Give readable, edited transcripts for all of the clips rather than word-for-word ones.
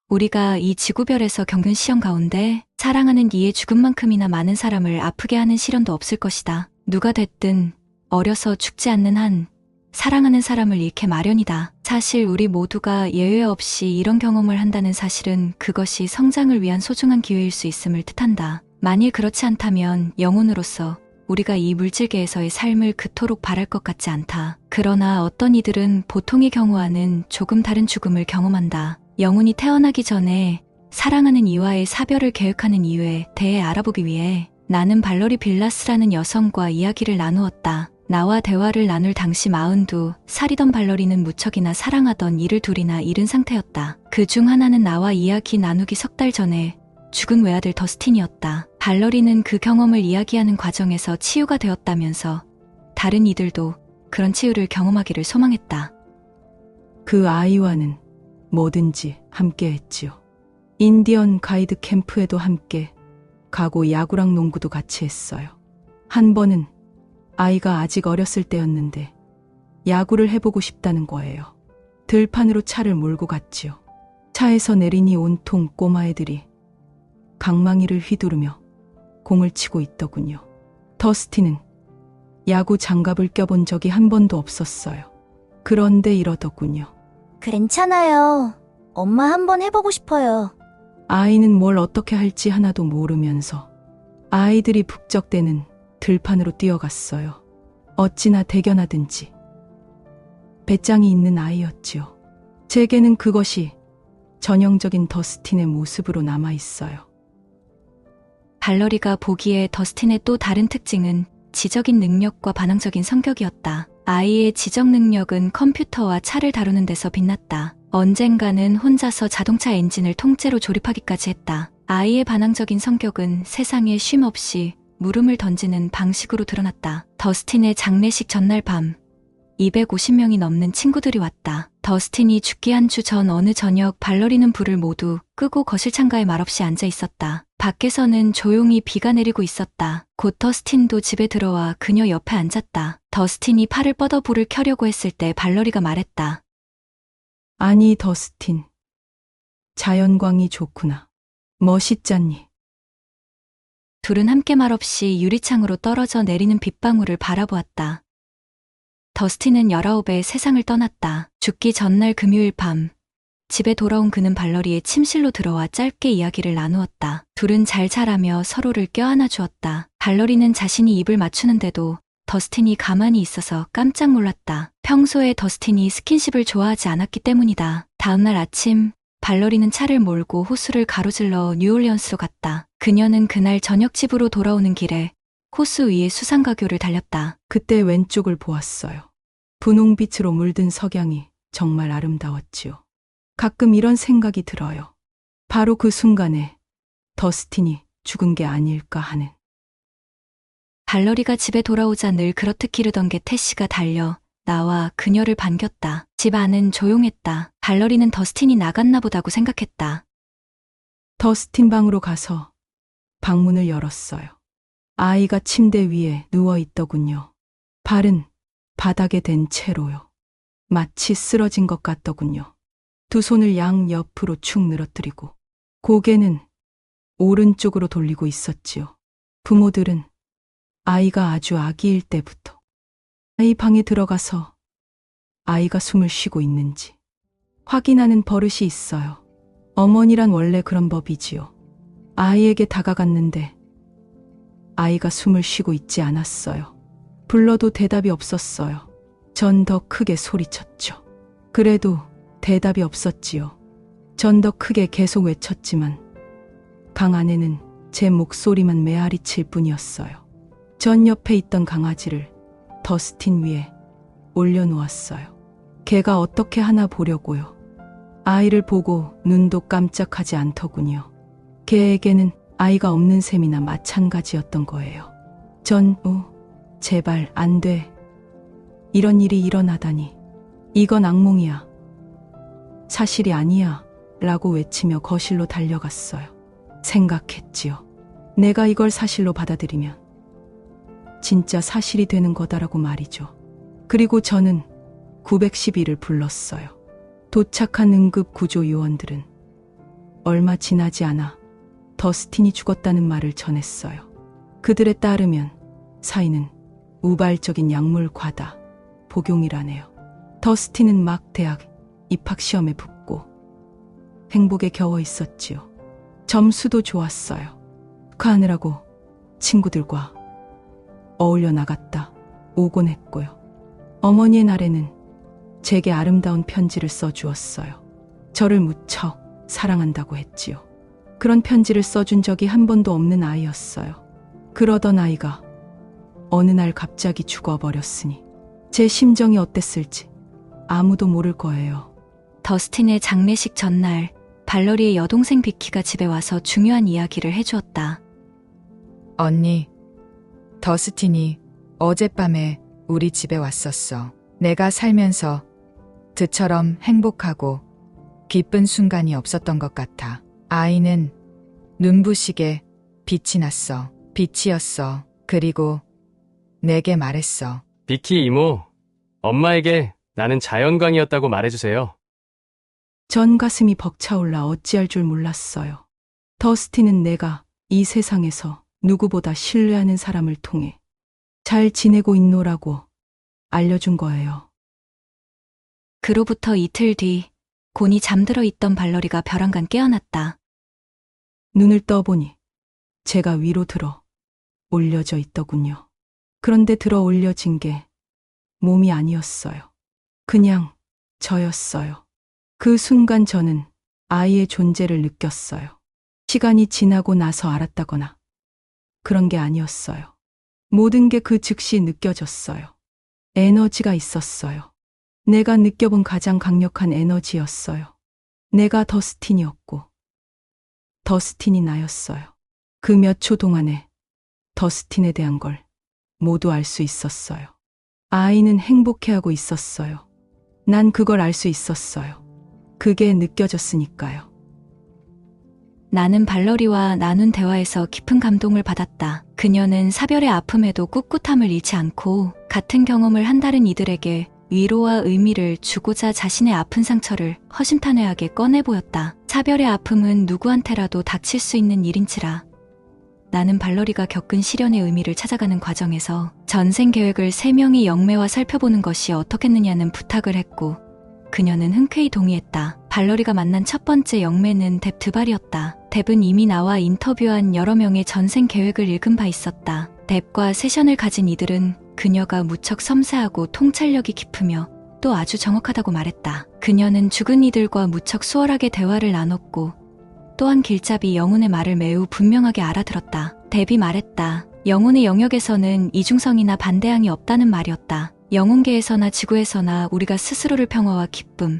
우리가 이 지구별에서 겪는 시련 가운데 사랑하는 이의 죽음만큼이나 많은 사람을 아프게 하는 시련도 없을 것이다. 누가 됐든 어려서 죽지 않는 한 사랑하는 사람을 잃게 마련이다. 사실 우리 모두가 예외 없이 이런 경험을 한다는 사실은 그것이 성장을 위한 소중한 기회일 수 있음을 뜻한다. 만일 그렇지 않다면 영혼으로서 우리가 이 물질계에서의 삶을 그토록 바랄 것 같지 않다. 그러나 어떤 이들은 보통의 경우와는 조금 다른 죽음을 경험한다. 영혼이 태어나기 전에 사랑하는 이와의 사별을 계획하는 이유에 대해 알아보기 위해 나는 발러리 빌라스라는 여성과 이야기를 나누었다. 나와 대화를 나눌 당시 42살이던 발러리는 무척이나 사랑하던 이를 둘이나 잃은 상태였다. 그 중 하나는 나와 이야기 나누기 석 달 전에 죽은 외아들 더스틴이었다. 발러리는 그 경험을 이야기하는 과정에서 치유가 되었다면서 다른 이들도 그런 치유를 경험하기를 소망했다. 그 아이와는 뭐든지 함께 했지요. 인디언 가이드 캠프에도 함께 가고 야구랑 농구도 같이 했어요. 한 번은 아이가 아직 어렸을 때였는데 야구를 해보고 싶다는 거예요. 들판으로 차를 몰고 갔지요. 차에서 내리니 온통 꼬마애들이 강망이를 휘두르며 공을 치고 있더군요. 더스틴은 야구 장갑을 껴본 적이 한 번도 없었어요. 그런데 이러더군요. 괜찮아요. 엄마 한번 해보고 싶어요. 아이는 뭘 어떻게 할지 하나도 모르면서 아이들이 북적대는 들판으로 뛰어갔어요. 어찌나 대견하든지 배짱이 있는 아이였지요. 제게는 그것이 전형적인 더스틴의 모습으로 남아있어요. 발러리가 보기에 더스틴의 또 다른 특징은 지적인 능력과 반항적인 성격이었다. 아이의 지적 능력은 컴퓨터와 차를 다루는 데서 빛났다. 언젠가는 혼자서 자동차 엔진을 통째로 조립하기까지 했다. 아이의 반항적인 성격은 세상에 쉼 없이 물음을 던지는 방식으로 드러났다. 더스틴의 장례식 전날 밤 250명이 넘는 친구들이 왔다. 더스틴이 죽기 한 주 전 어느 저녁 발러리는 불을 모두 끄고 거실 창가에 말없이 앉아 있었다. 밖에서는 조용히 비가 내리고 있었다. 곧 더스틴도 집에 들어와 그녀 옆에 앉았다. 더스틴이 팔을 뻗어 불을 켜려고 했을 때 발러리가 말했다. 아니 더스틴, 자연광이 좋구나. 멋있잖니. 둘은 함께 말없이 유리창으로 떨어져 내리는 빗방울을 바라보았다. 더스틴은 19에 세상을 떠났다. 죽기 전날 금요일 밤 집에 돌아온 그는 발러리의 침실로 들어와 짧게 이야기를 나누었다. 둘은 잘 자라며 서로를 껴안아 주었다. 발러리는 자신이 입을 맞추는데도 더스틴이 가만히 있어서 깜짝 놀랐다. 평소에 더스틴이 스킨십을 좋아하지 않았기 때문이다. 다음날 아침 발러리는 차를 몰고 호수를 가로질러 뉴올리언스로 갔다. 그녀는 그날 저녁 집으로 돌아오는 길에 호수 위에 수상가교를 달렸다. 그때 왼쪽을 보았어요. 분홍빛으로 물든 석양이 정말 아름다웠지요. 가끔 이런 생각이 들어요. 바로 그 순간에 더스틴이 죽은 게 아닐까 하는. 발러리가 집에 돌아오자 늘 그렇듯 기르던 개 태시가 달려 나와 그녀를 반겼다. 집 안은 조용했다. 발러리는 더스틴이 나갔나 보다고 생각했다. 더스틴 방으로 가서 방문을 열었어요. 아이가 침대 위에 누워 있더군요. 발은 바닥에 댄 채로요. 마치 쓰러진 것 같더군요. 두 손을 양 옆으로 축 늘어뜨리고 고개는 오른쪽으로 돌리고 있었지요. 부모들은 아이가 아주 아기일 때부터 아이 방에 들어가서 아이가 숨을 쉬고 있는지 확인하는 버릇이 있어요. 어머니란 원래 그런 법이지요. 아이에게 다가갔는데 아이가 숨을 쉬고 있지 않았어요. 불러도 대답이 없었어요. 전 더 크게 소리쳤죠. 그래도 대답이 없었지요. 전 더 크게 계속 외쳤지만 방 안에는 제 목소리만 메아리칠 뿐이었어요. 전 옆에 있던 강아지를 더스틴 위에 올려놓았어요. 걔가 어떻게 하나 보려고요. 아이를 보고 눈도 깜짝하지 않더군요. 걔에게는 아이가 없는 셈이나 마찬가지였던 거예요. 전 제발 안 돼. 이런 일이 일어나다니. 이건 악몽이야. 사실이 아니야. 라고 외치며 거실로 달려갔어요. 생각했지요. 내가 이걸 사실로 받아들이면 진짜 사실이 되는 거다라고 말이죠. 그리고 저는 911을 불렀어요. 도착한 응급 구조 요원들은 얼마 지나지 않아 더스틴이 죽었다는 말을 전했어요. 그들에 따르면 사인은 우발적인 약물 과다 복용이라네요. 더스틴은 막 대학 입학시험에 붙고 행복에 겨워 있었지요. 점수도 좋았어요. 축하하느라고 친구들과 어울려 나갔다 오곤 했고요. 어머니의 날에는 제게 아름다운 편지를 써주었어요. 저를 무척 사랑한다고 했지요. 그런 편지를 써준 적이 한 번도 없는 아이였어요. 그러던 아이가 어느 날 갑자기 죽어버렸으니 제 심정이 어땠을지 아무도 모를 거예요. 더스틴의 장례식 전날 발러리의 여동생 비키가 집에 와서 중요한 이야기를 해주었다. 언니, 더스틴이 어젯밤에 우리 집에 왔었어. 내가 살면서 그처럼 행복하고 기쁜 순간이 없었던 것 같아. 아이는 눈부시게 빛이 났어. 빛이었어. 그리고 내게 말했어. 비키 이모, 엄마에게 나는 자연광이었다고 말해주세요. 전 가슴이 벅차올라 어찌할 줄 몰랐어요. 더스틴은 내가 이 세상에서 누구보다 신뢰하는 사람을 통해 잘 지내고 있노라고 알려준 거예요. 그로부터 이틀 뒤 곤히 잠들어 있던 발러리가 벼랑간 깨어났다. 눈을 떠보니 제가 위로 들어 올려져 있더군요. 그런데 들어 올려진 게 몸이 아니었어요. 그냥 저였어요. 그 순간 저는 아이의 존재를 느꼈어요. 시간이 지나고 나서 알았다거나 그런 게 아니었어요. 모든 게 그 즉시 느껴졌어요. 에너지가 있었어요. 내가 느껴본 가장 강력한 에너지였어요. 내가 더스틴이었고 더스틴이 나였어요. 그 몇 초 동안에 더스틴에 대한 걸 모두 알 수 있었어요. 아이는 행복해하고 있었어요. 난 그걸 알 수 있었어요. 그게 느껴졌으니까요. 나는 발러리와 나눈 대화에서 깊은 감동을 받았다. 그녀는 사별의 아픔에도 꿋꿋함을 잃지 않고 같은 경험을 한 다른 이들에게 위로와 의미를 주고자 자신의 아픈 상처를 허심탄회하게 꺼내 보였다. 사별의 아픔은 누구한테라도 닥칠 수 있는 일인지라. 나는 발러리가 겪은 시련의 의미를 찾아가는 과정에서 전생 계획을 3명의 영매와 살펴보는 것이 어떻겠느냐는 부탁을 했고 그녀는 흔쾌히 동의했다. 발러리가 만난 첫 번째 영매는 뎁 드발이었다. 뎁은 이미 나와 인터뷰한 여러 명의 전생 계획을 읽은 바 있었다. 뎁과 세션을 가진 이들은 그녀가 무척 섬세하고 통찰력이 깊으며 또 아주 정확하다고 말했다. 그녀는 죽은 이들과 무척 수월하게 대화를 나눴고 또한 길잡이 영혼의 말을 매우 분명하게 알아들었다. 뎁이 말했다. 영혼의 영역에서는 이중성이나 반대항이 없다는 말이었다. 영혼계에서나 지구에서나 우리가 스스로를 평화와 기쁨,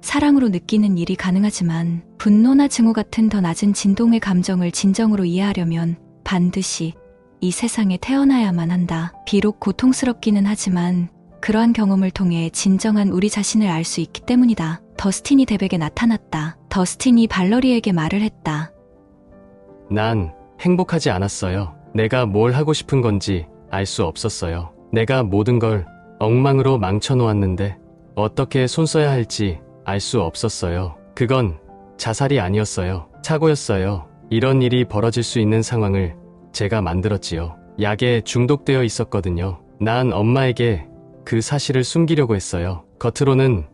사랑으로 느끼는 일이 가능하지만 분노나 증오 같은 더 낮은 진동의 감정을 진정으로 이해하려면 반드시 이 세상에 태어나야만 한다. 비록 고통스럽기는 하지만 그러한 경험을 통해 진정한 우리 자신을 알 수 있기 때문이다. 더스틴이 뎁에게 나타났다. 더스틴이 발러리에게 말을 했다. 난 행복하지 않았어요. 내가 뭘 하고 싶은 건지 알 수 없었어요. 내가 모든 걸 엉망으로 망쳐놓았는데 어떻게 손써야 할지 알 수 없었어요. 그건 자살이 아니었어요. 사고였어요. 이런 일이 벌어질 수 있는 상황을 제가 만들었지요. 약에 중독되어 있었거든요. 난 엄마에게 그 사실을 숨기려고 했어요. 겉으로는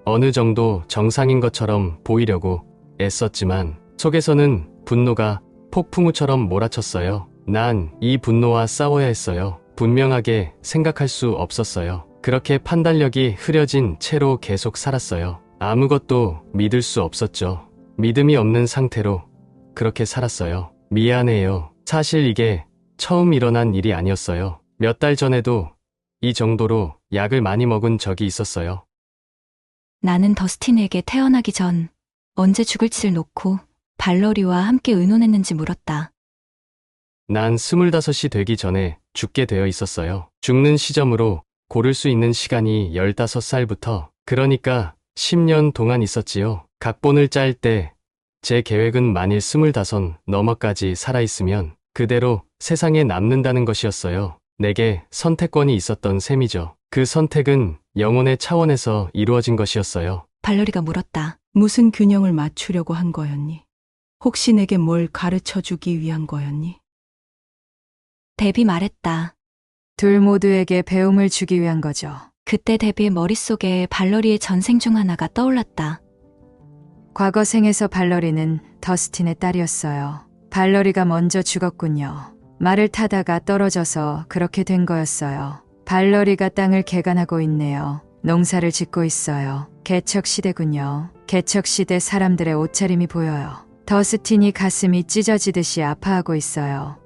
어느 정도 정상인 것처럼 보이려고 애썼지만 속에서는 분노가 폭풍우처럼 몰아쳤어요. 난 이 분노와 싸워야 했어요. 분명하게 생각할 수 없었어요. 그렇게 판단력이 흐려진 채로 계속 살았어요. 아무것도 믿을 수 없었죠. 믿음이 없는 상태로 그렇게 살았어요. 미안해요. 사실 이게 처음 일어난 일이 아니었어요. 몇 달 전에도 이 정도로 약을 많이 먹은 적이 있었어요. 나는 더스틴에게 태어나기 전 언제 죽을지를 놓고 발러리와 함께 의논했는지 물었다. 난 25이 되기 전에 죽게 되어 있었어요. 죽는 시점으로 고를 수 있는 시간이 15살부터, 그러니까 10년 동안 있었지요. 각본을 짤 때 제 계획은 만일 25 넘어까지 살아있으면 그대로 세상에 남는다는 것이었어요. 내게 선택권이 있었던 셈이죠. 그 선택은 영혼의 차원에서 이루어진 것이었어요. 발러리가 물었다. 무슨 균형을 맞추려고 한 거였니? 혹시 내게 뭘 가르쳐 주기 위한 거였니? 데비 말했다. 둘 모두에게 배움을 주기 위한 거죠. 그때 데비의 머릿속에 발러리의 전생 중 하나가 떠올랐다. 과거 생에서 발러리는 더스틴의 딸이었어요. 발러리가 먼저 죽었군요. 말을 타다가 떨어져서 그렇게 된 거였어요. 발러리가 땅을 개간하고 있네요. 농사를 짓고 있어요. 개척시대군요. 개척시대 사람들의 옷차림이 보여요. 더스틴이 가슴이 찢어지듯이 아파하고 있어요.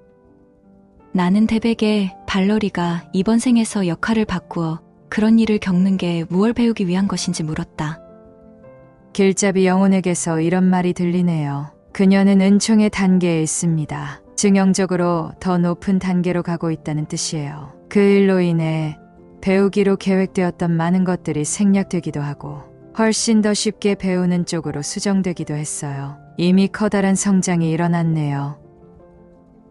나는 데백에 발러리가 이번 생에서 역할을 바꾸어 그런 일을 겪는 게 무얼 배우기 위한 것인지 물었다. 길잡이 영혼에게서 이런 말이 들리네요. 그녀는 은총의 단계에 있습니다. 증형적으로 더 높은 단계로 가고 있다는 뜻이에요. 그 일로 인해 배우기로 계획되었던 많은 것들이 생략되기도 하고 훨씬 더 쉽게 배우는 쪽으로 수정되기도 했어요. 이미 커다란 성장이 일어났네요.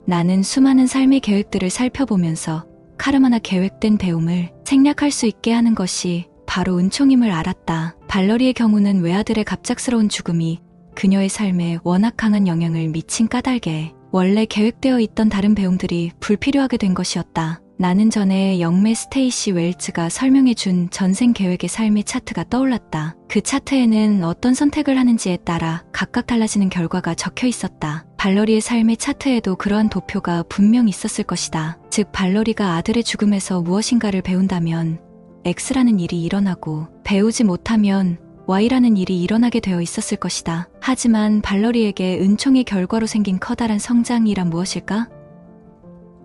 나는 수많은 삶의 계획들을 살펴보면서 카르마나 계획된 배움을 생략할 수 있게 하는 것이 바로 은총임을 알았다. 발러리의 경우는 외아들의 갑작스러운 죽음이 그녀의 삶에 워낙 강한 영향을 미친 까닭에 원래 계획되어 있던 다른 배움들이 불필요하게 된 것이었다. 나는 전에 영매 스테이시 웰즈가 설명해준 전생 계획의 삶의 차트가 떠올랐다. 그 차트에는 어떤 선택을 하는지에 따라 각각 달라지는 결과가 적혀 있었다. 발러리의 삶의 차트에도 그러한 도표가 분명 있었을 것이다. 즉 발러리가 아들의 죽음에서 무엇인가를 배운다면 X라는 일이 일어나고 배우지 못하면 Y라는 일이 일어나게 되어 있었을 것이다. 하지만 발러리에게 은총의 결과로 생긴 커다란 성장이란 무엇일까?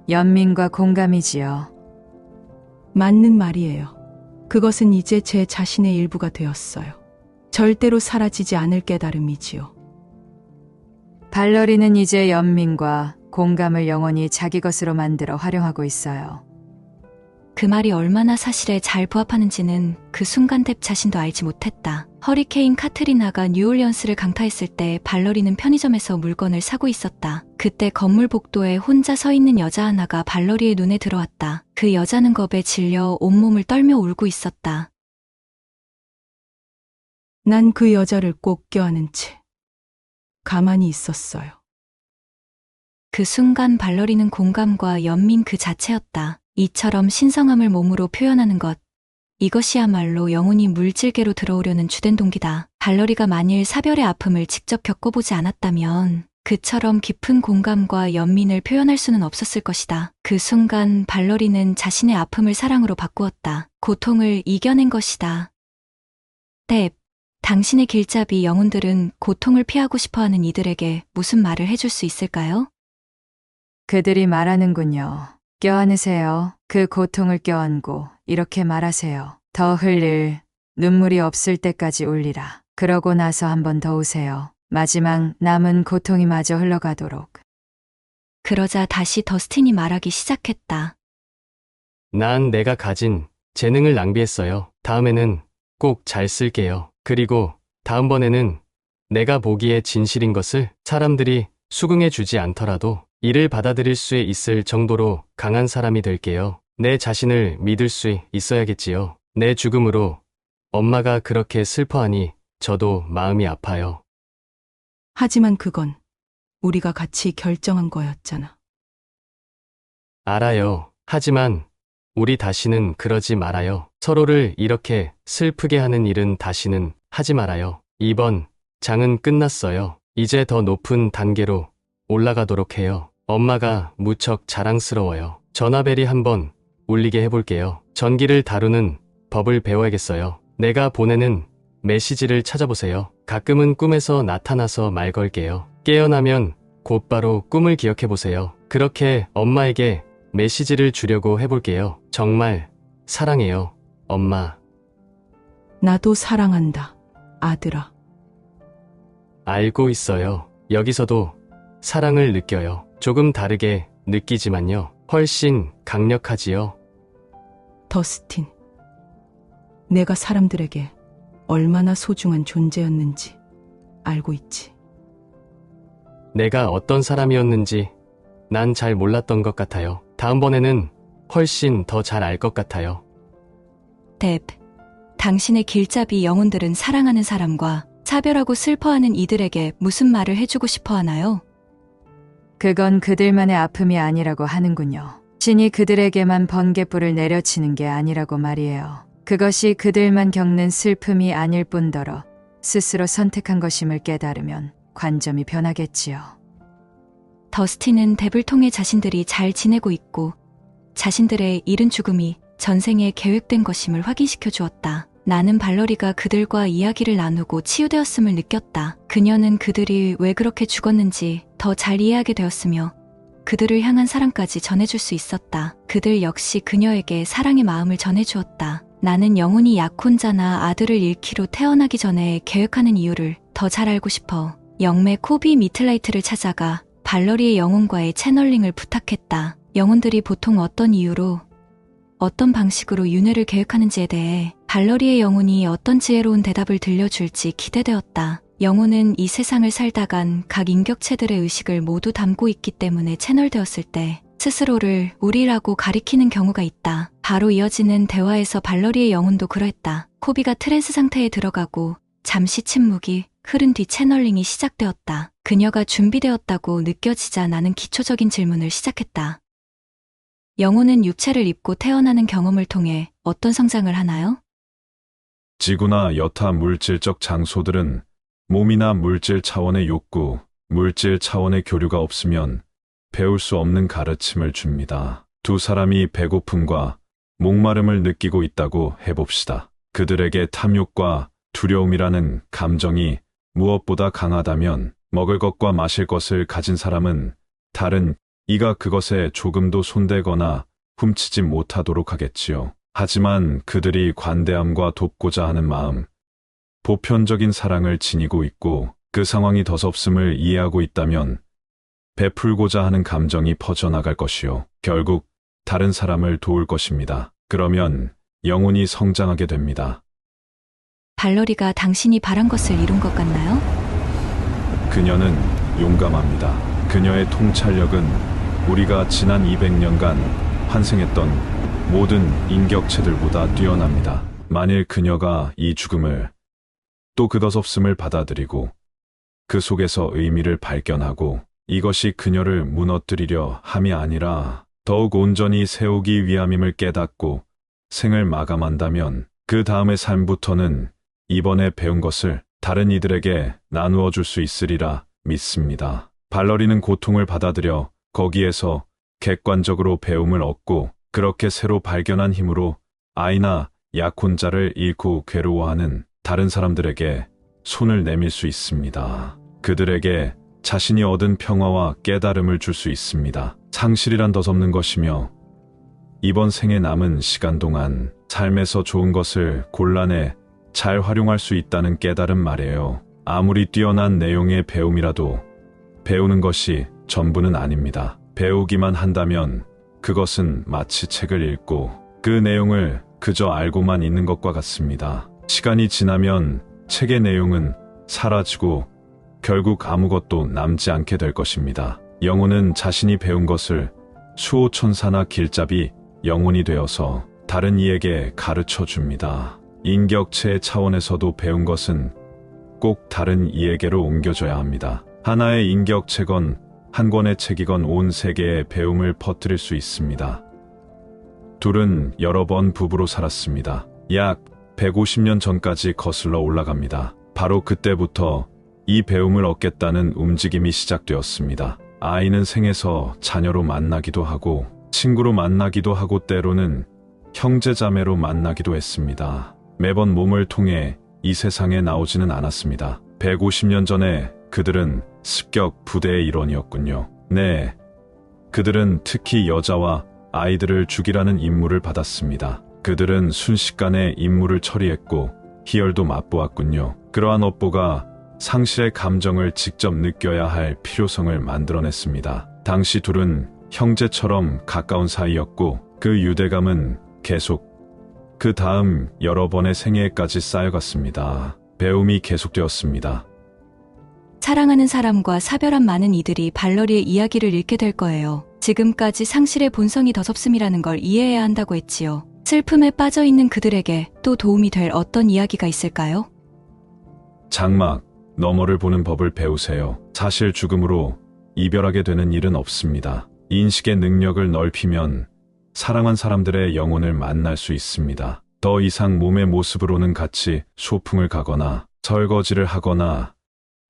연민과 공감이지요. 맞는 말이에요. 그것은 이제 제 자신의 일부가 되었어요. 절대로 사라지지 않을 깨달음이지요. 발러리는 이제 연민과 공감을 영원히 자기 것으로 만들어 활용하고 있어요. 그 말이 얼마나 사실에 잘 부합하는지는 그 순간 뎁 자신도 알지 못했다. 허리케인 카트리나가 뉴올리언스를 강타했을 때 발러리는 편의점에서 물건을 사고 있었다. 그때 건물 복도에 혼자 서 있는 여자 하나가 발러리의 눈에 들어왔다. 그 여자는 겁에 질려 온몸을 떨며 울고 있었다. 난 그 여자를 꼭 껴안은 채 가만히 있었어요. 그 순간 발러리는 공감과 연민 그 자체였다. 이처럼 신성함을 몸으로 표현하는 것. 이것이야말로 영혼이 물질계로 들어오려는 주된 동기다. 발러리가 만일 사별의 아픔을 직접 겪어보지 않았다면 그처럼 깊은 공감과 연민을 표현할 수는 없었을 것이다. 그 순간 발러리는 자신의 아픔을 사랑으로 바꾸었다. 고통을 이겨낸 것이다. 뎁, 당신의 길잡이 영혼들은 고통을 피하고 싶어하는 이들에게 무슨 말을 해줄 수 있을까요? 그들이 말하는군요. 껴안으세요. 그 고통을 껴안고 이렇게 말하세요. 더 흘릴 눈물이 없을 때까지 울리라. 그러고 나서 한 번 더 우세요. 마지막 남은 고통이 마저 흘러가도록. 그러자 다시 더스틴이 말하기 시작했다. 난 내가 가진 재능을 낭비했어요. 다음에는 꼭 잘 쓸게요. 그리고 다음번에는 내가 보기에 진실인 것을 사람들이 수긍해 주지 않더라도 이를 받아들일 수 있을 정도로 강한 사람이 될게요. 내 자신을 믿을 수 있어야겠지요. 내 죽음으로 엄마가 그렇게 슬퍼하니 저도 마음이 아파요. 하지만 그건 우리가 같이 결정한 거였잖아. 알아요. 하지만 우리 다시는 그러지 말아요. 서로를 이렇게 슬프게 하는 일은 다시는 하지 말아요. 이번 장은 끝났어요. 이제 더 높은 단계로 올라가도록 해요. 엄마가 무척 자랑스러워요. 전화벨이 한번 울리게 해볼게요. 전기를 다루는 법을 배워야겠어요. 내가 보내는 메시지를 찾아보세요. 가끔은 꿈에서 나타나서 말 걸게요. 깨어나면 곧바로 꿈을 기억해보세요. 그렇게 엄마에게 메시지를 주려고 해볼게요. 정말 사랑해요, 엄마. 나도 사랑한다, 아들아. 알고 있어요. 여기서도 사랑을 느껴요. 조금 다르게 느끼지만요. 훨씬 강력하지요. 더스틴. 내가 사람들에게 얼마나 소중한 존재였는지 알고 있지. 내가 어떤 사람이었는지 난 잘 몰랐던 것 같아요. 다음번에는 훨씬 더 잘 알 것 같아요. 뎁, 당신의 길잡이 영혼들은 사랑하는 사람과 차별하고 슬퍼하는 이들에게 무슨 말을 해주고 싶어 하나요? 그건 그들만의 아픔이 아니라고 하는군요. 신이 그들에게만 번갯불을 내려치는 게 아니라고 말이에요. 그것이 그들만 겪는 슬픔이 아닐 뿐더러 스스로 선택한 것임을 깨달으면 관점이 변하겠지요. 더스틴은 뎁을 통해 자신들이 잘 지내고 있고 자신들의 이른 죽음이 전생에 계획된 것임을 확인시켜 주었다. 나는 발러리가 그들과 이야기를 나누고 치유되었음을 느꼈다. 그녀는 그들이 왜 그렇게 죽었는지 더 잘 이해하게 되었으며 그들을 향한 사랑까지 전해줄 수 있었다. 그들 역시 그녀에게 사랑의 마음을 전해주었다. 나는 영혼이 약혼자나 아들을 잃기로 태어나기 전에 계획하는 이유를 더 잘 알고 싶어 영매 코비 미틀라이트를 찾아가 발러리의 영혼과의 채널링을 부탁했다. 영혼들이 보통 어떤 이유로 어떤 방식으로 윤회를 계획하는지에 대해 발러리의 영혼이 어떤 지혜로운 대답을 들려줄지 기대되었다. 영혼은 이 세상을 살다간 각 인격체들의 의식을 모두 담고 있기 때문에 채널되었을 때 스스로를 우리라고 가리키는 경우가 있다. 바로 이어지는 대화에서 발러리의 영혼도 그러했다. 코비가 트랜스 상태에 들어가고 잠시 침묵이 흐른 뒤 채널링이 시작되었다. 그녀가 준비되었다고 느껴지자 나는 기초적인 질문을 시작했다. 영혼은 육체를 입고 태어나는 경험을 통해 어떤 성장을 하나요? 지구나 여타 물질적 장소들은 몸이나 물질 차원의 욕구, 물질 차원의 교류가 없으면 배울 수 없는 가르침을 줍니다. 두 사람이 배고픔과 목마름을 느끼고 있다고 해봅시다. 그들에게 탐욕과 두려움이라는 감정이 무엇보다 강하다면 먹을 것과 마실 것을 가진 사람은 다른 이가 그것에 조금도 손대거나 훔치지 못하도록 하겠지요. 하지만 그들이 관대함과 돕고자 하는 마음, 보편적인 사랑을 지니고 있고 그 상황이 더섭음을 이해하고 있다면 베풀고자 하는 감정이 퍼져나갈 것이요. 결국 다른 사람을 도울 것입니다. 그러면 영혼이 성장하게 됩니다. 발러리가 당신이 바란 것을 이룬 것 같나요? 그녀는 용감합니다. 그녀의 통찰력은 우리가 지난 200년간 환생했던 모든 인격체들보다 뛰어납니다. 만일 그녀가 이 죽음을 또 그 더섭음을 받아들이고 그 속에서 의미를 발견하고 이것이 그녀를 무너뜨리려 함이 아니라 더욱 온전히 세우기 위함임을 깨닫고 생을 마감한다면 그 다음의 삶부터는 이번에 배운 것을 다른 이들에게 나누어 줄 수 있으리라 믿습니다. 발러리는 고통을 받아들여 거기에서 객관적으로 배움을 얻고 그렇게 새로 발견한 힘으로 아이나 약혼자를 잃고 괴로워하는 다른 사람들에게 손을 내밀 수 있습니다. 그들에게 자신이 얻은 평화와 깨달음을 줄 수 있습니다. 상실이란 더섭는 것이며 이번 생에 남은 시간 동안 삶에서 좋은 것을 곤란해 잘 활용할 수 있다는 깨달음 말이에요. 아무리 뛰어난 내용의 배움이라도 배우는 것이 전부는 아닙니다. 배우기만 한다면 그것은 마치 책을 읽고 그 내용을 그저 알고만 있는 것과 같습니다. 시간이 지나면 책의 내용은 사라지고 결국 아무것도 남지 않게 될 것입니다. 영혼은 자신이 배운 것을 수호천사나 길잡이 영혼이 되어서 다른 이에게 가르쳐 줍니다. 인격체 차원에서도 배운 것은 꼭 다른 이에게로 옮겨져야 합니다. 하나의 인격체건 한 권의 책이건 온 세계에 배움을 퍼뜨릴 수 있습니다. 둘은 여러 번 부부로 살았습니다. 약 150년 전까지 거슬러 올라갑니다. 바로 그때부터 이 배움을 얻겠다는 움직임이 시작되었습니다. 아이는 생에서 자녀로 만나기도 하고 친구로 만나기도 하고 때로는 형제자매로 만나기도 했습니다. 매번 몸을 통해 이 세상에 나오지는 않았습니다. 150년 전에 그들은 습격 부대의 일원이었군요. 네, 그들은 특히 여자와 아이들을 죽이라는 임무를 받았습니다. 그들은 순식간에 임무를 처리했고 희열도 맛보았군요. 그러한 업보가 상실의 감정을 직접 느껴야 할 필요성을 만들어냈습니다. 당시 둘은 형제처럼 가까운 사이였고 그 유대감은 계속 그 다음 여러 번의 생애까지 쌓여갔습니다. 배움이 계속되었습니다. 사랑하는 사람과 사별한 많은 이들이 발러리의 이야기를 읽게 될 거예요. 지금까지 상실의 본성이 더섭음이라는 걸 이해해야 한다고 했지요. 슬픔에 빠져있는 그들에게 또 도움이 될 어떤 이야기가 있을까요? 장막, 너머를 보는 법을 배우세요. 사실 죽음으로 이별하게 되는 일은 없습니다. 인식의 능력을 넓히면 사랑한 사람들의 영혼을 만날 수 있습니다. 더 이상 몸의 모습으로는 같이 소풍을 가거나 설거지를 하거나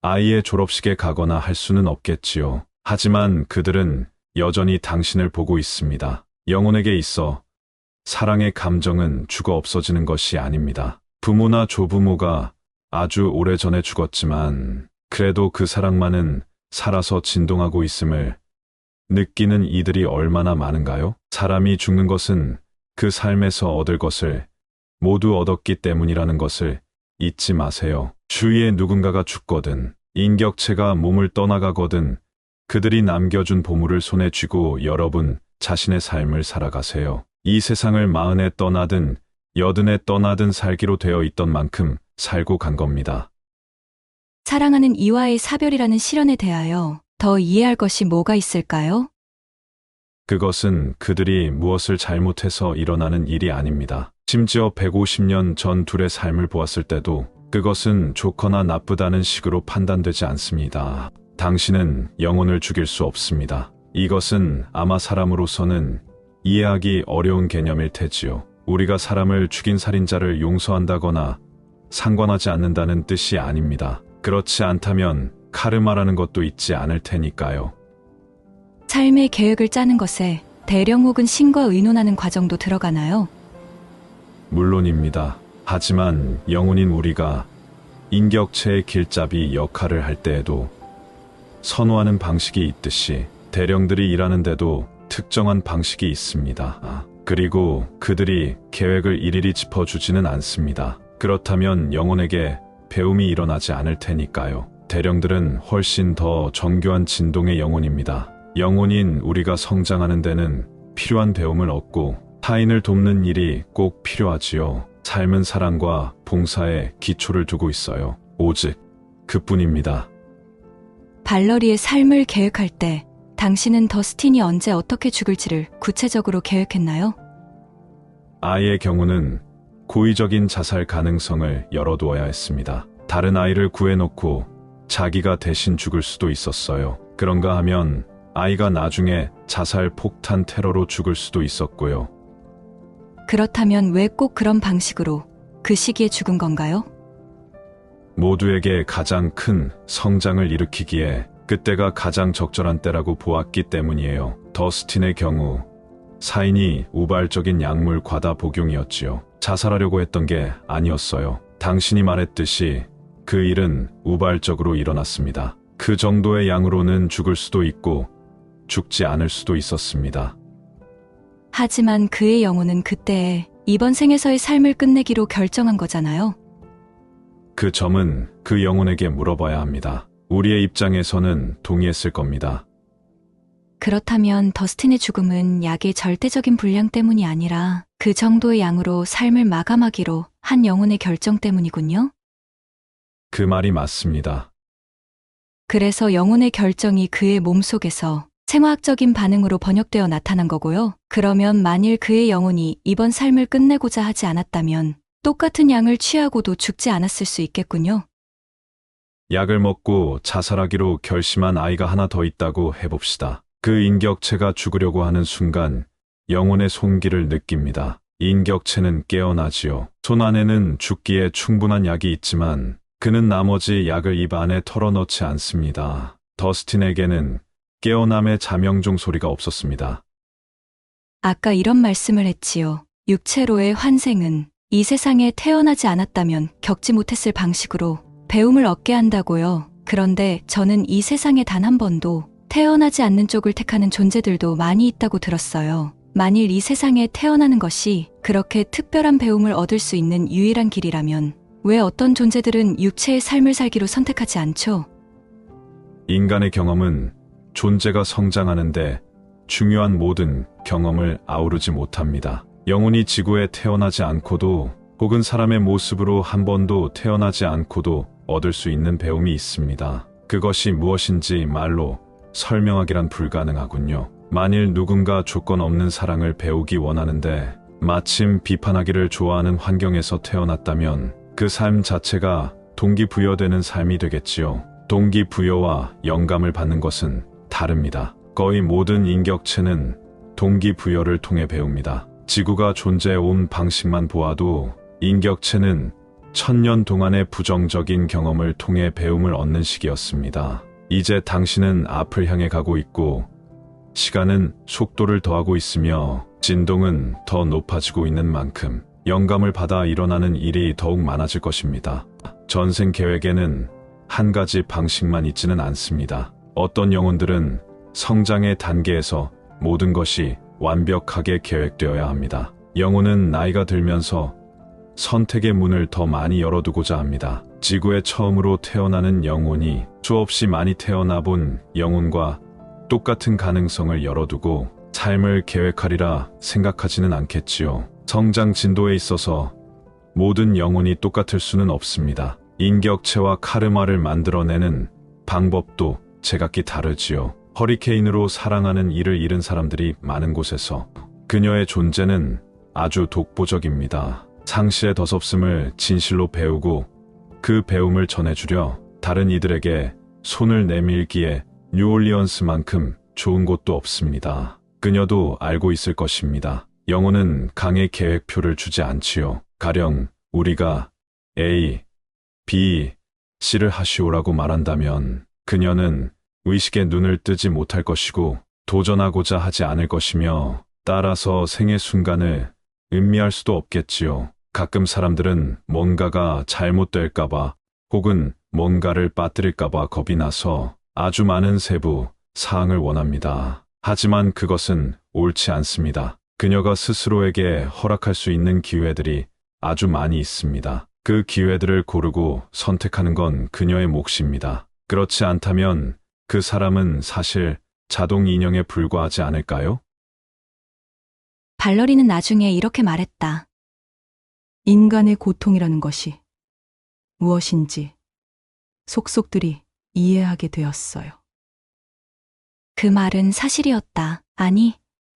아이의 졸업식에 가거나 할 수는 없겠지요. 하지만 그들은 여전히 당신을 보고 있습니다. 영혼에게 있어 사랑의 감정은 죽어 없어지는 것이 아닙니다. 부모나 조부모가 아주 오래전에 죽었지만 그래도 그 사랑만은 살아서 진동하고 있음을 느끼는 이들이 얼마나 많은가요? 사람이 죽는 것은 그 삶에서 얻을 것을 모두 얻었기 때문이라는 것을 잊지 마세요. 주위에 누군가가 죽거든, 인격체가 몸을 떠나가거든 그들이 남겨준 보물을 손에 쥐고 여러분 자신의 삶을 살아가세요. 이 세상을 40에 떠나든 80에 떠나든 살기로 되어 있던 만큼 살고 간 겁니다. 사랑하는 이와의 사별이라는 시련에 대하여 더 이해할 것이 뭐가 있을까요? 그것은 그들이 무엇을 잘못해서 일어나는 일이 아닙니다. 심지어 150년 전 둘의 삶을 보았을 때도 그것은 좋거나 나쁘다는 식으로 판단되지 않습니다. 당신은 영혼을 죽일 수 없습니다. 이것은 아마 사람으로서는 이해하기 어려운 개념일 테지요. 우리가 사람을 죽인 살인자를 용서한다거나 상관하지 않는다는 뜻이 아닙니다. 그렇지 않다면 카르마라는 것도 있지 않을 테니까요. 삶의 계획을 짜는 것에 대령 혹은 신과 의논하는 과정도 들어가나요? 물론입니다. 하지만 영혼인 우리가 인격체의 길잡이 역할을 할 때에도 선호하는 방식이 있듯이 대령들이 일하는데도 특정한 방식이 있습니다. 그리고 그들이 계획을 일일이 짚어주지는 않습니다. 그렇다면 영혼에게 배움이 일어나지 않을 테니까요. 대령들은 훨씬 더 정교한 진동의 영혼입니다. 영혼인 우리가 성장하는 데는 필요한 배움을 얻고 타인을 돕는 일이 꼭 필요하지요. 삶은 사랑과 봉사에 기초를 두고 있어요. 오직 그뿐입니다. 발러리의 삶을 계획할 때 당신은 더스틴이 언제 어떻게 죽을지를 구체적으로 계획했나요? 아이의 경우는 고의적인 자살 가능성을 열어두어야 했습니다. 다른 아이를 구해놓고 자기가 대신 죽을 수도 있었어요. 그런가 하면 아이가 나중에 자살 폭탄 테러로 죽을 수도 있었고요. 그렇다면 왜 꼭 그런 방식으로 그 시기에 죽은 건가요? 모두에게 가장 큰 성장을 일으키기에 그때가 가장 적절한 때라고 보았기 때문이에요. 더스틴의 경우 사인이 우발적인 약물 과다 복용이었지요. 자살하려고 했던 게 아니었어요. 당신이 말했듯이 그 일은 우발적으로 일어났습니다. 그 정도의 양으로는 죽을 수도 있고 죽지 않을 수도 있었습니다. 하지만 그의 영혼은 그때에 이번 생에서의 삶을 끝내기로 결정한 거잖아요. 그 점은 그 영혼에게 물어봐야 합니다. 우리의 입장에서는 동의했을 겁니다. 그렇다면 더스틴의 죽음은 약의 절대적인 분량 때문이 아니라 그 정도의 양으로 삶을 마감하기로 한 영혼의 결정 때문이군요. 그 말이 맞습니다. 그래서 영혼의 결정이 그의 몸속에서 생화학적인 반응으로 번역되어 나타난 거고요. 그러면 만일 그의 영혼이 이번 삶을 끝내고자 하지 않았다면 똑같은 양을 취하고도 죽지 않았을 수 있겠군요. 약을 먹고 자살하기로 결심한 아이가 하나 더 있다고 해봅시다. 그 인격체가 죽으려고 하는 순간 영혼의 손길을 느낍니다. 인격체는 깨어나지요. 손 안에는 죽기에 충분한 약이 있지만 그는 나머지 약을 입 안에 털어넣지 않습니다. 더스틴에게는 깨어남의 자명종 소리가 없었습니다. 아까 이런 말씀을 했지요. 육체로의 환생은 이 세상에 태어나지 않았다면 겪지 못했을 방식으로 배움을 얻게 한다고요. 그런데 저는 이 세상에 단 한 번도 태어나지 않는 쪽을 택하는 존재들도 많이 있다고 들었어요. 만일 이 세상에 태어나는 것이 그렇게 특별한 배움을 얻을 수 있는 유일한 길이라면 왜 어떤 존재들은 육체의 삶을 살기로 선택하지 않죠? 인간의 경험은 존재가 성장하는데 중요한 모든 경험을 아우르지 못합니다. 영혼이 지구에 태어나지 않고도 혹은 사람의 모습으로 한 번도 태어나지 않고도 얻을 수 있는 배움이 있습니다. 그것이 무엇인지 말로 설명하기란 불가능하군요. 만일 누군가 조건 없는 사랑을 배우기 원하는데 마침 비판하기를 좋아하는 환경에서 태어났다면 그 삶 자체가 동기부여되는 삶이 되겠지요. 동기부여와 영감을 받는 것은 다릅니다. 거의 모든 인격체는 동기부여를 통해 배웁니다. 지구가 존재해온 방식만 보아도 인격체는 1000년 동안의 부정적인 경험을 통해 배움을 얻는 시기였습니다. 이제 당신은 앞을 향해 가고 있고 시간은 속도를 더하고 있으며 진동은 더 높아지고 있는 만큼 영감을 받아 일어나는 일이 더욱 많아질 것입니다. 전생 계획에는 한 가지 방식만 있지는 않습니다. 어떤 영혼들은 성장의 단계에서 모든 것이 완벽하게 계획되어야 합니다. 영혼은 나이가 들면서 선택의 문을 더 많이 열어두고자 합니다. 지구에 처음으로 태어나는 영혼이 수없이 많이 태어나 본 영혼과 똑같은 가능성을 열어두고 삶을 계획하리라 생각하지는 않겠지요. 성장 진도에 있어서 모든 영혼이 똑같을 수는 없습니다. 인격체와 카르마를 만들어내는 방법도 제각기 다르지요. 허리케인으로 사랑하는 이를 잃은 사람들이 많은 곳에서 그녀의 존재는 아주 독보적입니다. 상시의 덧없음을 진실로 배우고 그 배움을 전해주려 다른 이들에게 손을 내밀기에 뉴올리언스만큼 좋은 곳도 없습니다. 그녀도 알고 있을 것입니다. 영혼은 강의 계획표를 주지 않지요. 가령 우리가 A, B, C를 하시오라고 말한다면 그녀는 의식의 눈을 뜨지 못할 것이고 도전하고자 하지 않을 것이며 따라서 생의 순간을 음미할 수도 없겠지요. 가끔 사람들은 뭔가가 잘못될까봐 혹은 뭔가를 빠뜨릴까봐 겁이 나서 아주 많은 세부 사항을 원합니다. 하지만 그것은 옳지 않습니다. 그녀가 스스로에게 허락할 수 있는 기회들이 아주 많이 있습니다. 그 기회들을 고르고 선택하는 건 그녀의 몫입니다. 그렇지 않다면 그 사람은 사실 자동 인형에 불과하지 않을까요? 발러리는 나중에 이렇게 말했다. 인간의 고통이라는 것이 무엇인지 속속들이 이해하게 되었어요. 그 말은 사실이었다. 아니,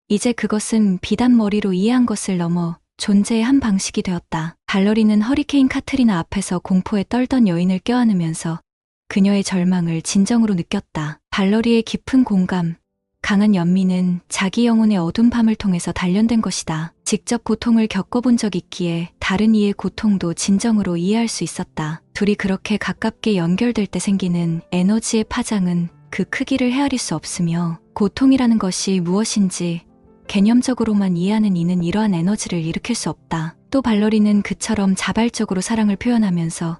이제 그것은 비단 머리로 이해한 것을 넘어 존재의 한 방식이 되었다. 발러리는 허리케인 카트리나 앞에서 공포에 떨던 여인을 껴안으면서 그녀의 절망을 진정으로 느꼈다. 발러리의 깊은 공감, 강한 연민은 자기 영혼의 어두운 밤을 통해서 단련된 것이다. 직접 고통을 겪어본 적이 있기에 다른 이의 고통도 진정으로 이해할 수 있었다. 둘이 그렇게 가깝게 연결될 때 생기는 에너지의 파장은 그 크기를 헤아릴 수 없으며 고통이라는 것이 무엇인지 개념적으로만 이해하는 이는 이러한 에너지를 일으킬 수 없다. 또 발러리는 그처럼 자발적으로 사랑을 표현하면서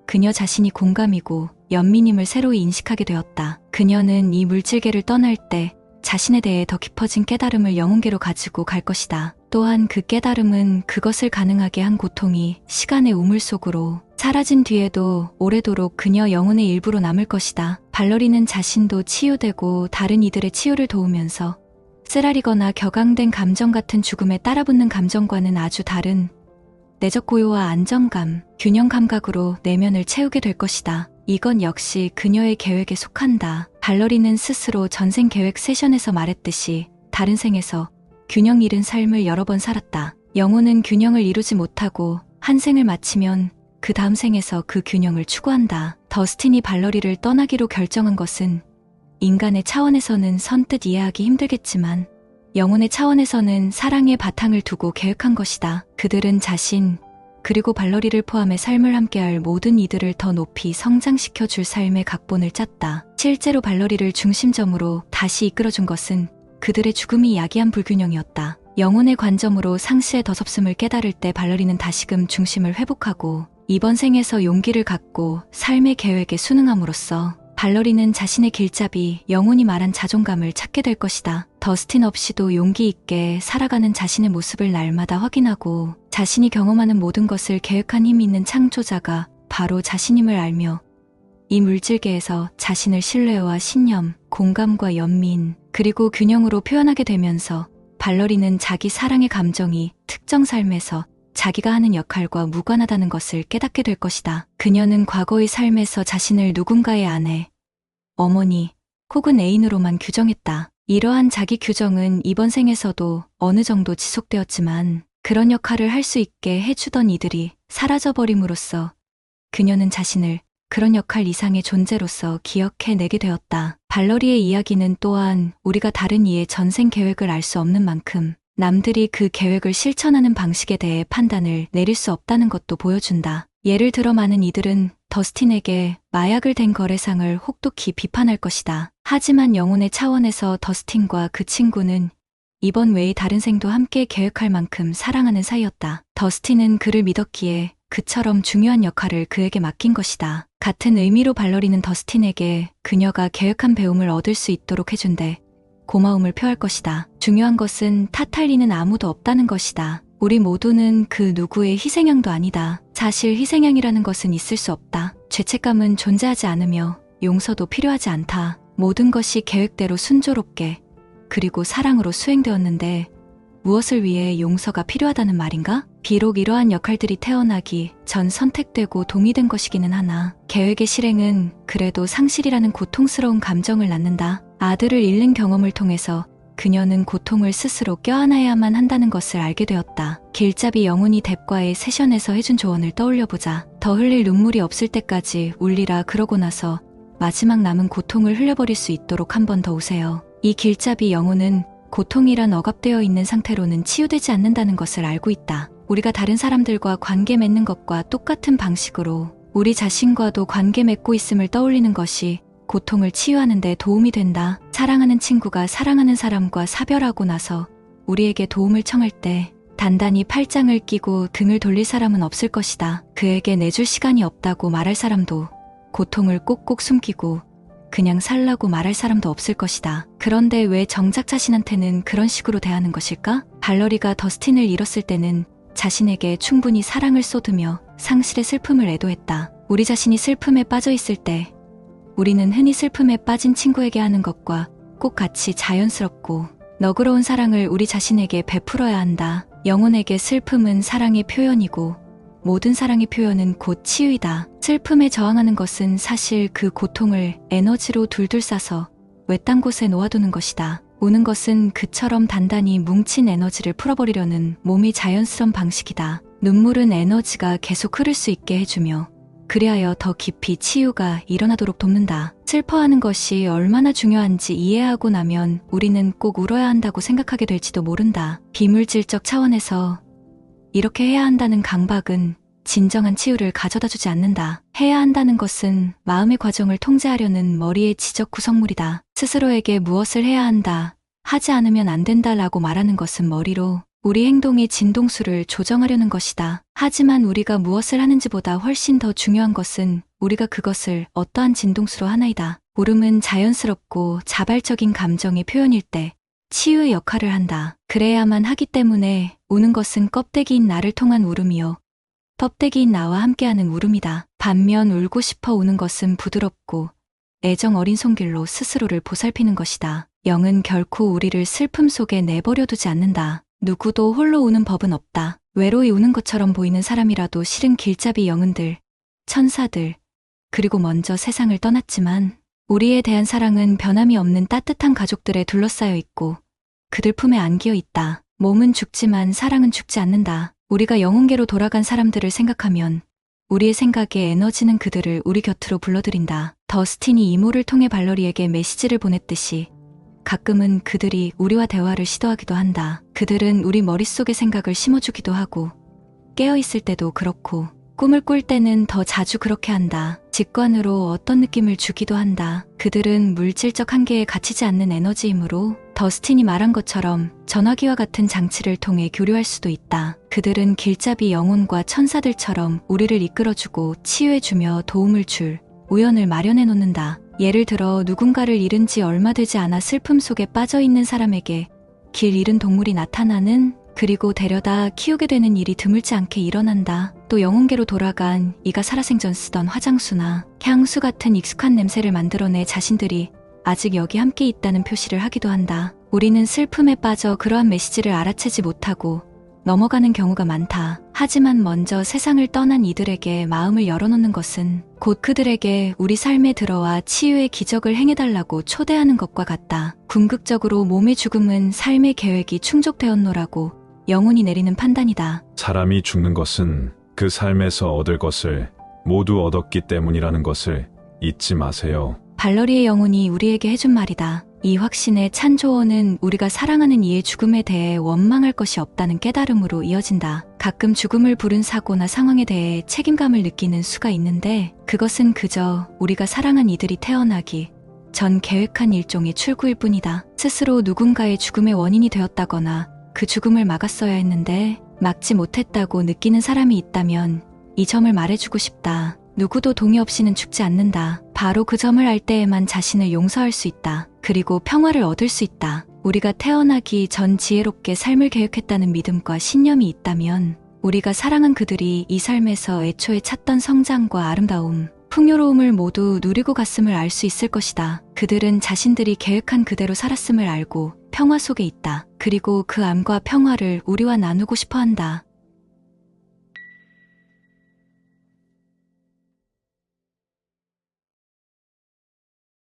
그녀 자신이 공감이고 연민임을 새로이 인식하게 되었다. 그녀는 이 물질계를 떠날 때 자신에 대해 더 깊어진 깨달음을 영혼계로 가지고 갈 것이다. 또한 그 깨달음은 그것을 가능하게 한 고통이 시간의 우물 속으로 사라진 뒤에도 오래도록 그녀 영혼의 일부로 남을 것이다. 발러리는 자신도 치유되고 다른 이들의 치유를 도우면서 쓰라리거나 격앙된 감정 같은 죽음에 따라붙는 감정과는 아주 다른 내적 고요와 안정감, 균형 감각으로 내면을 채우게 될 것이다. 이건 역시 그녀의 계획에 속한다. 발러리는 스스로 전생 계획 세션에서 말했듯이 다른 생에서 균형 잃은 삶을 여러 번 살았다. 영혼은 균형을 이루지 못하고 한 생을 마치면 그 다음 생에서 그 균형을 추구한다. 더스틴이 발러리를 떠나기로 결정한 것은 인간의 차원에서는 선뜻 이해하기 힘들겠지만 영혼의 차원에서는 사랑의 바탕을 두고 계획한 것이다. 그들은 자신 그리고 발러리를 포함해 삶을 함께할 모든 이들을 더 높이 성장시켜 줄 삶의 각본을 짰다. 실제로 발러리를 중심점으로 다시 이끌어준 것은 그들의 죽음이 야기한 불균형이었다. 영혼의 관점으로 상시의 덧없음을 깨달을 때 발러리는 다시금 중심을 회복하고 이번 생에서 용기를 갖고 삶의 계획에 순응함으로써 발러리는 자신의 길잡이, 영혼이 말한 자존감을 찾게 될 것이다. 더스틴 없이도 용기 있게 살아가는 자신의 모습을 날마다 확인하고 자신이 경험하는 모든 것을 계획한 힘이 있는 창조자가 바로 자신임을 알며 이 물질계에서 자신을 신뢰와 신념, 공감과 연민, 그리고 균형으로 표현하게 되면서 발러리는 자기 사랑의 감정이 특정 삶에서 자기가 하는 역할과 무관하다는 것을 깨닫게 될 것이다. 그녀는 과거의 삶에서 자신을 누군가의 아내, 어머니 혹은 애인으로만 규정했다. 이러한 자기 규정은 이번 생에서도 어느 정도 지속되었지만 그런 역할을 할 수 있게 해주던 이들이 사라져버림으로써 그녀는 자신을 그런 역할 이상의 존재로서 기억해내게 되었다. 발러리의 이야기는 또한 우리가 다른 이의 전생 계획을 알 수 없는 만큼 남들이 그 계획을 실천하는 방식에 대해 판단을 내릴 수 없다는 것도 보여준다. 예를 들어 많은 이들은 더스틴에게 마약을 댄 거래상을 혹독히 비판할 것이다. 하지만 영혼의 차원에서 더스틴과 그 친구는 이번 외의 다른 생도 함께 계획할 만큼 사랑하는 사이였다. 더스틴은 그를 믿었기에 그처럼 중요한 역할을 그에게 맡긴 것이다. 같은 의미로 발러리는 더스틴에게 그녀가 계획한 배움을 얻을 수 있도록 해준대 고마움을 표할 것이다. 중요한 것은 탓할 이는 아무도 없다는 것이다. 우리 모두는 그 누구의 희생양도 아니다. 사실 희생양이라는 것은 있을 수 없다. 죄책감은 존재하지 않으며 용서도 필요하지 않다. 모든 것이 계획대로 순조롭게 그리고 사랑으로 수행되었는데 무엇을 위해 용서가 필요하다는 말인가? 비록 이러한 역할들이 태어나기 전 선택되고 동의된 것이기는 하나 계획의 실행은 그래도 상실이라는 고통스러운 감정을 낳는다. 아들을 잃는 경험을 통해서 그녀는 고통을 스스로 껴안아야만 한다는 것을 알게 되었다. 길잡이 영훈이 뎁과의 세션에서 해준 조언을 떠올려보자. 더 흘릴 눈물이 없을 때까지 울리라 그러고 나서 마지막 남은 고통을 흘려버릴 수 있도록 한 번 더 우세요. 이 길잡이 영혼은 고통이란 억압되어 있는 상태로는 치유되지 않는다는 것을 알고 있다. 우리가 다른 사람들과 관계 맺는 것과 똑같은 방식으로 우리 자신과도 관계 맺고 있음을 떠올리는 것이 고통을 치유하는 데 도움이 된다. 사랑하는 친구가 사랑하는 사람과 사별하고 나서 우리에게 도움을 청할 때 단단히 팔짱을 끼고 등을 돌릴 사람은 없을 것이다. 그에게 내줄 시간이 없다고 말할 사람도 고통을 꼭꼭 숨기고 그냥 살라고 말할 사람도 없을 것이다. 그런데 왜 정작 자신한테는 그런 식으로 대하는 것일까? 발러리가 더스틴을 잃었을 때는 자신에게 충분히 사랑을 쏟으며 상실의 슬픔을 애도했다. 우리 자신이 슬픔에 빠져 있을 때 우리는 흔히 슬픔에 빠진 친구에게 하는 것과 꼭 같이 자연스럽고 너그러운 사랑을 우리 자신에게 베풀어야 한다. 영혼에게 슬픔은 사랑의 표현이고 모든 사랑의 표현은 곧 치유이다. 슬픔에 저항하는 것은 사실 그 고통을 에너지로 둘둘 싸서 외딴 곳에 놓아두는 것이다. 우는 것은 그처럼 단단히 뭉친 에너지를 풀어버리려는 몸이 자연스러운 방식이다. 눈물은 에너지가 계속 흐를 수 있게 해주며 그리하여 더 깊이 치유가 일어나도록 돕는다. 슬퍼하는 것이 얼마나 중요한지 이해하고 나면 우리는 꼭 울어야 한다고 생각하게 될지도 모른다. 비물질적 차원에서 이렇게 해야 한다는 강박은 진정한 치유를 가져다 주지 않는다. 해야 한다는 것은 마음의 과정을 통제하려는 머리의 지적 구성물이다. 스스로에게 무엇을 해야 한다, 하지 않으면 안 된다라고 말하는 것은 머리로 우리 행동의 진동수를 조정하려는 것이다. 하지만 우리가 무엇을 하는지보다 훨씬 더 중요한 것은 우리가 그것을 어떠한 진동수로 하나이다. 울음은 자연스럽고 자발적인 감정의 표현일 때 치유의 역할을 한다. 그래야만 하기 때문에 우는 것은 껍데기인 나를 통한 울음이요 껍데기인 나와 함께하는 울음이다. 반면 울고 싶어 우는 것은 부드럽고 애정 어린 손길로 스스로를 보살피는 것이다. 영은 결코 우리를 슬픔 속에 내버려 두지 않는다. 누구도 홀로 우는 법은 없다. 외로이 우는 것처럼 보이는 사람이라도 실은 길잡이 영혼들, 천사들, 그리고 먼저 세상을 떠났지만 우리에 대한 사랑은 변함이 없는 따뜻한 가족들에 둘러싸여 있고 그들 품에 안기어 있다. 몸은 죽지만 사랑은 죽지 않는다. 우리가 영혼계로 돌아간 사람들을 생각하면 우리의 생각에 에너지는 그들을 우리 곁으로 불러들인다. 더스틴이 이모를 통해 발러리에게 메시지를 보냈듯이 가끔은 그들이 우리와 대화를 시도하기도 한다. 그들은 우리 머릿속에 생각을 심어주기도 하고 깨어있을 때도 그렇고 꿈을 꿀 때는 더 자주 그렇게 한다. 직관으로 어떤 느낌을 주기도 한다. 그들은 물질적 한계에 갇히지 않는 에너지이므로 더스틴이 말한 것처럼 전화기와 같은 장치를 통해 교류할 수도 있다. 그들은 길잡이 영혼과 천사들처럼 우리를 이끌어주고 치유해주며 도움을 줄 우연을 마련해 놓는다. 예를 들어 누군가를 잃은 지 얼마 되지 않아 슬픔 속에 빠져있는 사람에게 길 잃은 동물이 나타나는 그리고 데려다 키우게 되는 일이 드물지 않게 일어난다. 또 영혼계로 돌아간 이가 살아생전 쓰던 화장수나 향수 같은 익숙한 냄새를 만들어내 자신들이 아직 여기 함께 있다는 표시를 하기도 한다. 우리는 슬픔에 빠져 그러한 메시지를 알아채지 못하고 넘어가는 경우가 많다. 하지만 먼저 세상을 떠난 이들에게 마음을 열어놓는 것은 곧 그들에게 우리 삶에 들어와 치유의 기적을 행해달라고 초대하는 것과 같다. 궁극적으로 몸의 죽음은 삶의 계획이 충족되었노라고 영혼이 내리는 판단이다. 사람이 죽는 것은 그 삶에서 얻을 것을 모두 얻었기 때문이라는 것을 잊지 마세요. 발러리의 영혼이 우리에게 해준 말이다. 이 확신의 찬 조언은 우리가 사랑하는 이의 죽음에 대해 원망할 것이 없다는 깨달음으로 이어진다. 가끔 죽음을 부른 사고나 상황에 대해 책임감을 느끼는 수가 있는데 그것은 그저 우리가 사랑한 이들이 태어나기 전 계획한 일종의 출구일 뿐이다. 스스로 누군가의 죽음의 원인이 되었다거나 그 죽음을 막았어야 했는데 막지 못했다고 느끼는 사람이 있다면 이 점을 말해주고 싶다. 누구도 동의 없이는 죽지 않는다. 바로 그 점을 알 때에만 자신을 용서할 수 있다. 그리고 평화를 얻을 수 있다. 우리가 태어나기 전 지혜롭게 삶을 계획했다는 믿음과 신념이 있다면 우리가 사랑한 그들이 이 삶에서 애초에 찾던 성장과 아름다움, 풍요로움을 모두 누리고 갔음을 알 수 있을 것이다. 그들은 자신들이 계획한 그대로 살았음을 알고 평화 속에 있다. 그리고 그 암과 평화를 우리와 나누고 싶어 한다.